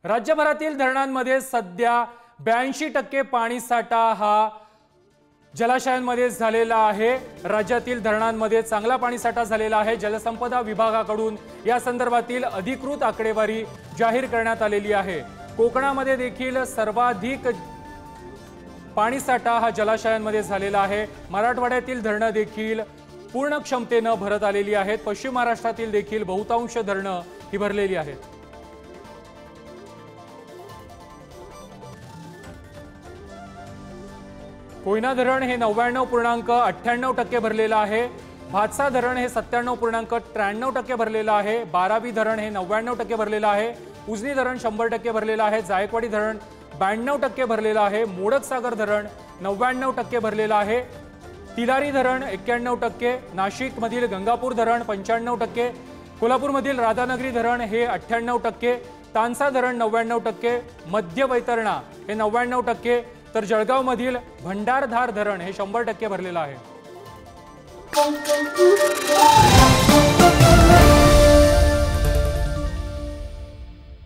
राज्यभरातील धरणांमध्ये सध्या 82% पाणी साठा हा जलाशयांमध्ये झालेला आहे। राज्यातील धरणांमध्ये चांगला पाणी साठा झालेला आहे। जलसंपदा विभागाकडून या संदर्भातील अधिकृत आकडेवारी जाहीर करण्यात आलेली आहे। कोकणामध्ये देखील सर्वाधिक पाणी साठा हा जलाशयांमध्ये झालेला आहे। मराठवाड्यातील धरणं देखील पूर्ण क्षमतेने भरत आलेली आहेत। पश्चिम महाराष्ट्रातील देखील बहुतांश धरणं ही भरलेली आहेत। कोयना धरण हे 99.98% भरलेलं आहे। भातसा धरण हे 97.93% भरलेलं आहे। बारावी धरण हे 99% भरलेलं आहे। उजनी धरण 100% भरलेलं आहे। जायकवाडी धरण 92% भरलेलं आहे। मोडकसागर धरण 99% भरलेलं आहे। तिलारी धरण 91%, नाशिक मधील गंगापूर धरण 95%, कोल्हापूर मधील राधानगरी धरण हे 98%, तानसा धरण 99%, मध्य वैतरणा हे 99%, तर जळगाव मधील भंडारधार धरण हे 100% भरलेलं आहे।